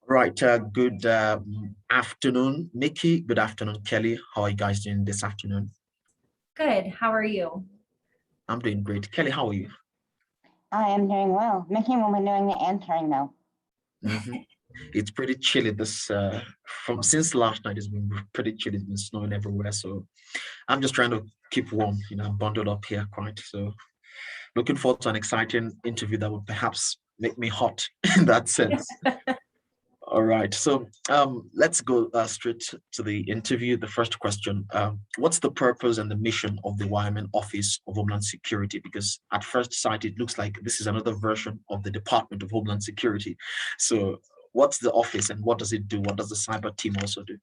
Right. Good afternoon, Nikki. Good afternoon, Kelly. How are you guys doing this afternoon? Good. How are you? I'm doing great. Kelly, how are you? I am doing well. Mickey will be doing the answering though. hmm It's pretty chilly this from since last night. It's been pretty chilly. It's been snowing everywhere. So I'm just trying to keep warm, bundled up here quite. So looking forward to an exciting interview that would perhaps make me hot in that sense. All right, so let's go straight to the interview. The first question, what's the purpose and the mission of the Wyoming Office of Homeland Security? Because at first sight, it looks like this is another version of the Department of Homeland Security. So what's the office and what does it do? What does the cyber team also do?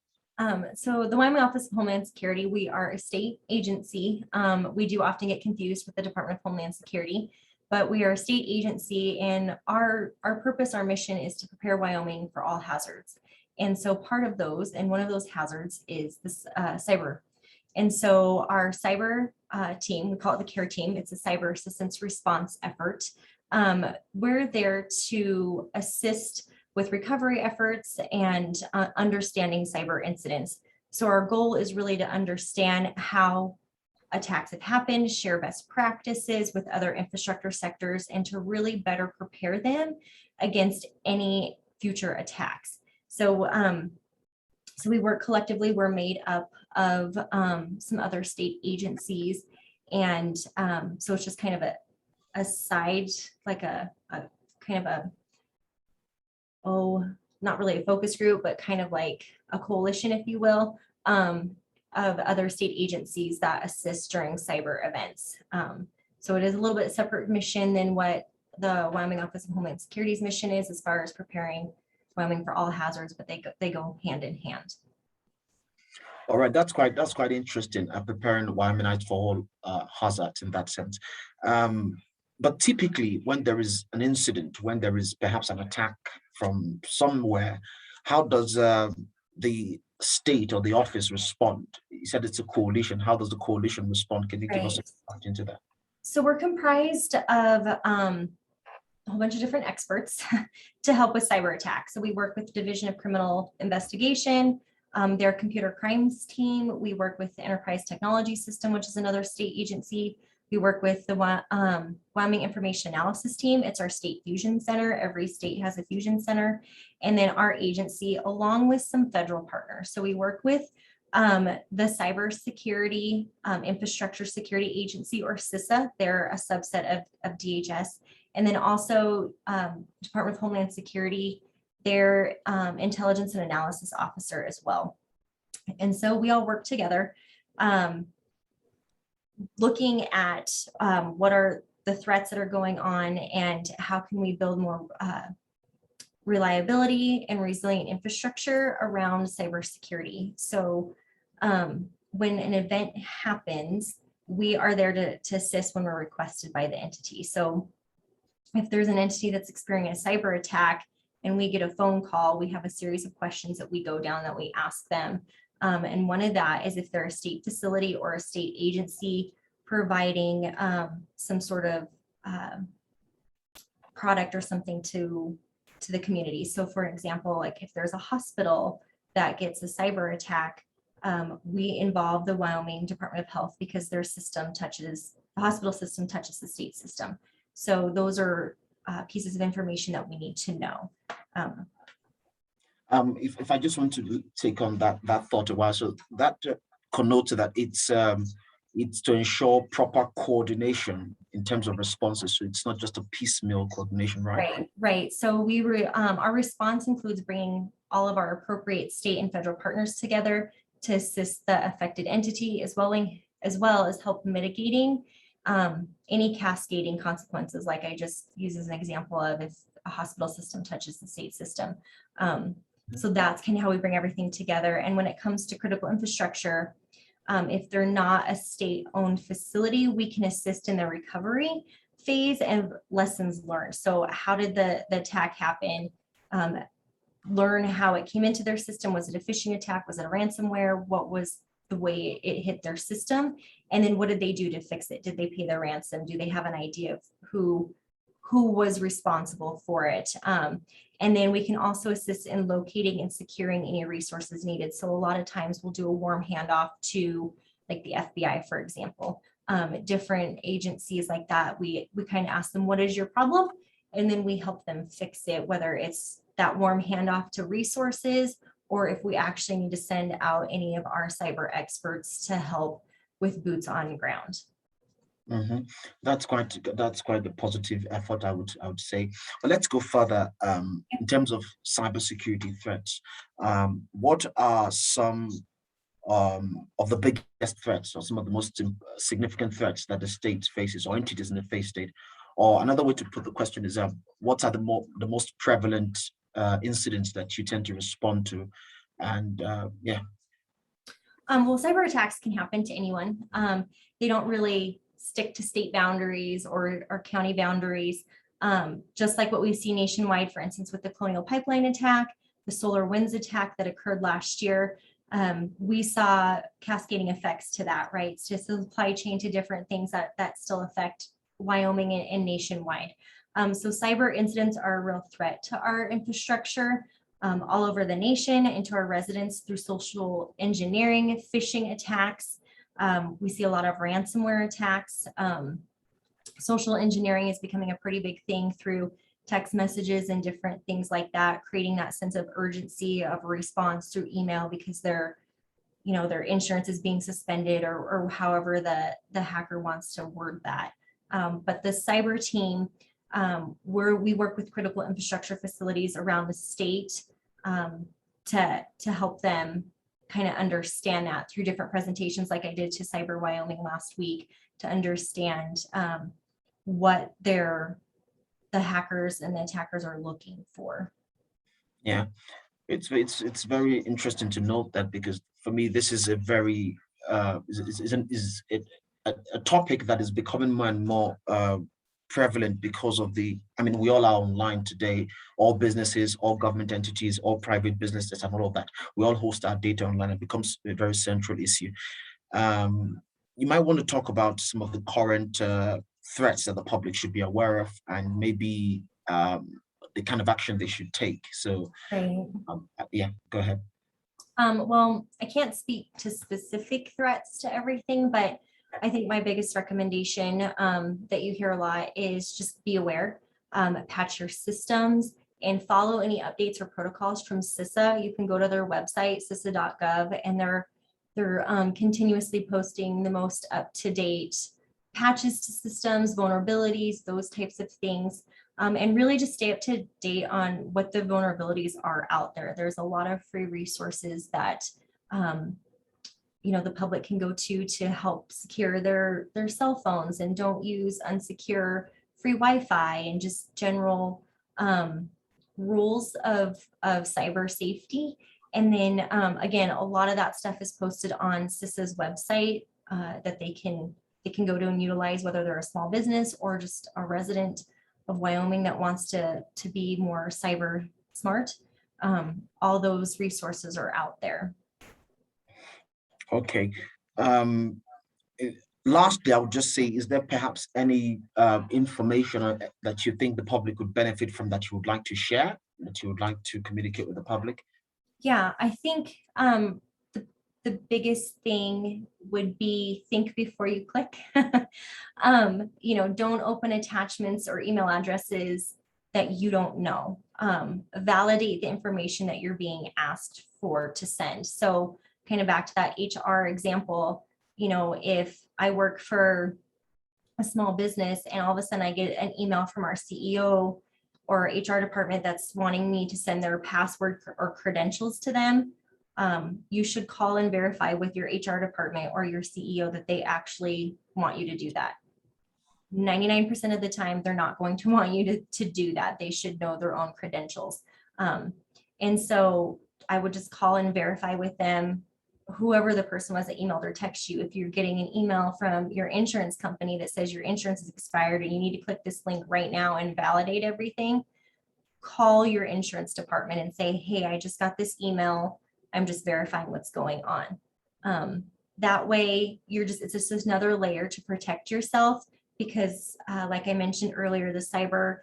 So the Wyoming Office of Homeland Security, we are a state agency. We do often get confused with the Department of Homeland Security, but we are a state agency, and our purpose, our mission is to prepare Wyoming for all hazards. And so part of those, and one of those hazards is this cyber. And so our cyber team, we call it the CARE team, it's a cyber assistance response effort. We're there to assist with recovery efforts and understanding cyber incidents. So our goal is really to understand how attacks have happened, share best practices with other infrastructure sectors, and to really better prepare them against any future attacks. So, so we work collectively. We're made up of some other state agencies, and so it's just kind of a side, like a kind of a not really a focus group, but kind of like a coalition, if you will, of other state agencies that assist during cyber events. So it is a little bit separate mission than what the Wyoming Office of Homeland Security's mission is as far as preparing Wyoming for all hazards, but they go hand in hand. All right, that's quite interesting. Preparing Wyomingites for all hazards in that sense. But typically, when there is an incident, when there is perhaps an attack from somewhere, how does the state or the office respond? You said it's a coalition. How does the coalition respond? Can you give us a insight into that? So we're comprised of a whole bunch of different experts to help with cyber attacks. So we work with the Division of Criminal Investigation, their computer crimes team. We work with the Enterprise Technology System, which is another state agency. We work with the Wyoming Information Analysis Team. It's our state fusion center. Every state has a fusion center. And then our agency, along with some federal partners. So we work with the Cybersecurity Infrastructure Security Agency, or CISA. They're a subset of DHS. And then also Department of Homeland Security, their Intelligence and Analysis Officer as well. And so we all work together. Looking at what are the threats that are going on and how can we build more reliability and resilient infrastructure around cybersecurity. So when an event happens, we are there to assist when we're requested by the entity. So if there's an entity that's experiencing a cyber attack and we get a phone call, we have a series of questions that we go down that we ask them. And one of that is if they're a state facility or a state agency providing some sort of product or something to the community. So for example, like if there's a hospital that gets a cyber attack, we involve the Wyoming Department of Health because their system touches, the hospital system touches the state system. So those are pieces of information that we need to know. If I just want to take on that thought a while, so that connotes that it's to ensure proper coordination in terms of responses. So it's not just a piecemeal coordination, right? Right. So our response includes bringing all of our appropriate state and federal partners together to assist the affected entity, as well as help mitigating any cascading consequences, like I just used as an example of if a hospital system touches the state system. So that's kind of how we bring everything together. And when it comes to critical infrastructure, if they're not a state-owned facility, we can assist in the recovery phase and lessons learned. So how did the attack happen? Learn how it came into their system. Was it a phishing attack? Was it a ransomware? What was the way it hit their system? And then what did they do to fix it? Did they pay the ransom? Do they have an idea of who who was responsible for it. And then we can also assist in locating and securing any resources needed. So a lot of times we'll do a warm handoff to like the FBI, for example, different agencies like that. We kind of ask them, what is your problem? And then we help them fix it, whether it's that warm handoff to resources, or if we actually need to send out any of our cyber experts to help with boots on ground. Mhm. That's quite a positive effort, I would say. But let's go further. In terms of cybersecurity threats, what are some of the biggest threats, or some of the most significant threats that the state faces, or entities in the face state? Or another way to put the question is, what are the most prevalent incidents that you tend to respond to? And yeah. Well, cyber attacks can happen to anyone. They don't really stick to state boundaries or county boundaries. Just like what we see nationwide, for instance, with the Colonial Pipeline attack, the solar winds attack that occurred last year, we saw cascading effects to that, right? So supply chain to different things that still affect Wyoming and nationwide. So cyber incidents are a real threat to our infrastructure all over the nation and to our residents through social engineering, phishing attacks. We see a lot of ransomware attacks. Social engineering is becoming a pretty big thing through text messages and different things like that, creating that sense of urgency of response through email because their insurance is being suspended or however the hacker wants to word that. But the cyber team, we work with critical infrastructure facilities around the state to help them kind of understand that through different presentations like I did to Cyber Wyoming last week to understand what the hackers and the attackers are looking for. Yeah, it's very interesting to note that, because for me this is a very a topic that is becoming more and more prevalent because of we all are online today. All businesses, all government entities, all private businesses and all of that, we all host our data online. It becomes a very central issue. You might want to talk about some of the current threats that the public should be aware of, and maybe the kind of action they should take. So Right. Yeah, go ahead. Well, I can't speak to specific threats to everything, but I think my biggest recommendation that you hear a lot is just be aware, patch your systems, and follow any updates or protocols from CISA. You can go to their website, cisa.gov, and they're continuously posting the most up-to-date patches to systems, vulnerabilities, those types of things. And really just stay up to date on what the vulnerabilities are out there. There's a lot of free resources that the public can go to help secure their cell phones, and don't use unsecure free Wi-Fi, and just general rules of cyber safety. And then again, a lot of that stuff is posted on CISA's website that they can go to and utilize, whether they're a small business or just a resident of Wyoming that wants to be more cyber smart. All those resources are out there. Okay. Lastly, I would just say, is there perhaps any information that you think the public would benefit from, that you would like to share, that you would like to communicate with the public? Yeah, I think the biggest thing would be think before you click. Don't open attachments or email addresses that you don't know. Validate the information that you're being asked for to send. So kind of back to that HR example, if I work for a small business and all of a sudden I get an email from our CEO or HR department that's wanting me to send their password or credentials to them, you should call and verify with your HR department or your CEO that they actually want you to do that. 99% of the time, they're not going to want you to do that. They should know their own credentials. And so I would just call and verify with them, whoever the person was that emailed or text you. If you're getting an email from your insurance company that says your insurance is expired and you need to click this link right now and validate everything, call your insurance department and say, hey, I just got this email. I'm just verifying what's going on. That way it's just another layer to protect yourself because like I mentioned earlier, the cyber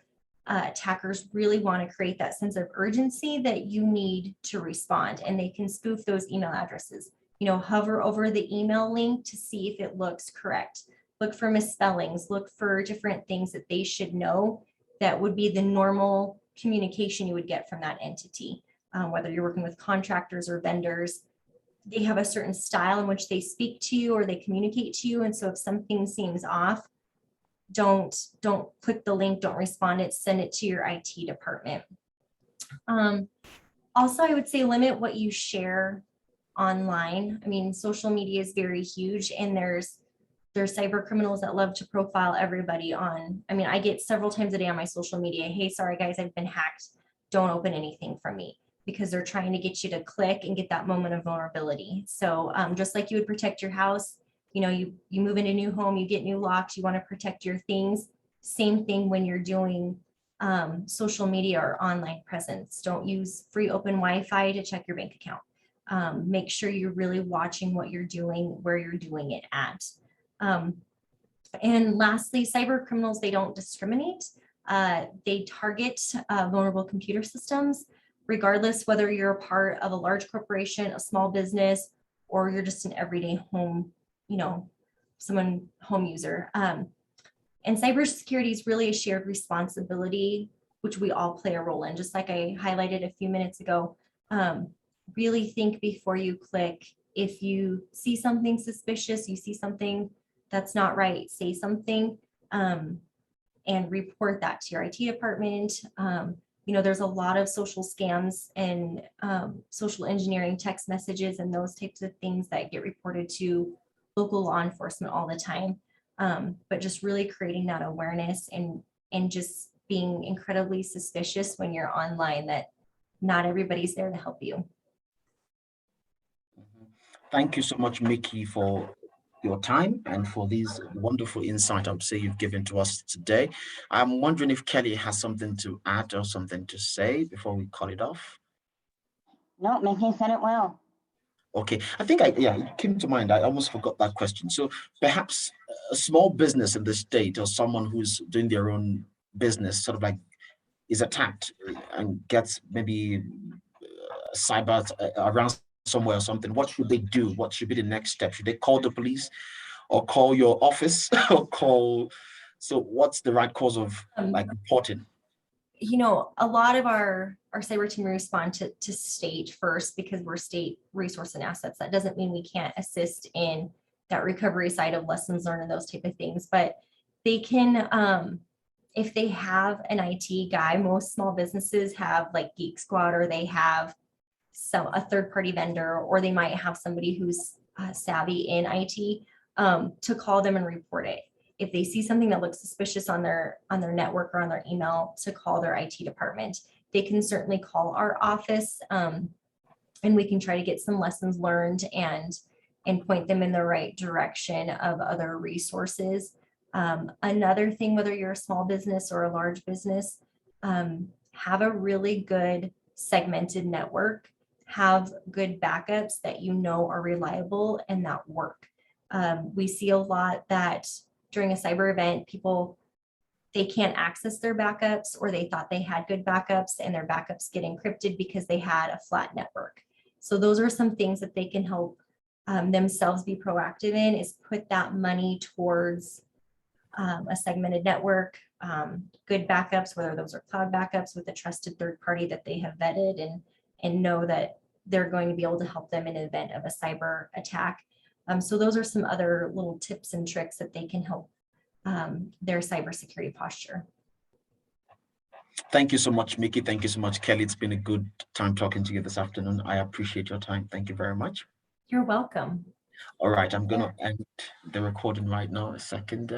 attackers really want to create that sense of urgency that you need to respond, and they can spoof those email addresses. Hover over the email link to see if it looks correct. Look for misspellings, look for different things that they should know that would be the normal communication you would get from that entity. Whether you're working with contractors or vendors, they have a certain style in which they speak to you or they communicate to you. And so if something seems off, don't click the link, don't respond it, send it to your IT department. Also, I would say limit what you share online. I mean, social media is very huge, and there's cyber criminals that love to profile everybody on. I mean, I get several times a day on my social media, hey, sorry guys, I've been hacked. Don't open anything from me, because they're trying to get you to click and get that moment of vulnerability. So just like you would protect your house, you move in a new home, you get new locks, you want to protect your things. Same thing when you're doing social media or online presence. Don't use free open Wi-Fi to check your bank account. Make sure you're really watching what you're doing, where you're doing it at. And lastly, cyber criminals, they don't discriminate. They target vulnerable computer systems, regardless whether you're a part of a large corporation, a small business, or you're just an everyday home, home user. And cybersecurity is really a shared responsibility, which we all play a role in. Just like I highlighted a few minutes ago, really think before you click. If you see something suspicious, you see something that's not right, say something and report that to your IT department. There's a lot of social scams and social engineering text messages and those types of things that get reported to local law enforcement all the time. But just really creating that awareness and just being incredibly suspicious when you're online, that not everybody's there to help you. Thank you so much, Mikki, for your time and for these wonderful insight I would say you've given to us today. I'm wondering if Kelly has something to add or something to say before we call it off. No, Mikki said it well. Okay, I think it came to mind. I almost forgot that question. So perhaps a small business in the state or someone who's doing their own business sort of like is attacked and gets maybe cyber around somewhere or something. What should they do? What should be the next step? Should they call the police or call your office or call? So what's the right cause of reporting? A lot of our cyber team respond to state first because we're state resource and assets. That doesn't mean we can't assist in that recovery side of lessons learned and those type of things, but they can, if they have an IT guy, most small businesses have like Geek Squad, or they have a third-party vendor, or they might have somebody who's savvy in IT to call them and report it. If they see something that looks suspicious on their network or on their email, to call their IT department. They can certainly call our office and we can try to get some lessons learned and point them in the right direction of other resources. Another thing, whether you're a small business or a large business, have a really good segmented network, have good backups that are reliable and that work. We see a lot that during a cyber event, they can't access their backups, or they thought they had good backups and their backups get encrypted because they had a flat network. So those are some things that they can help themselves be proactive in, is put that money towards a segmented network, good backups, whether those are cloud backups with a trusted third party that they have vetted and know that they're going to be able to help them in the event of a cyber attack. So those are some other little tips and tricks that they can help their cybersecurity posture. Thank you so much, Mikki. Thank you so much, Kelly. It's been a good time talking to you this afternoon. I appreciate your time. Thank you very much. You're welcome. All right, I'm going to end the recording right now. A second.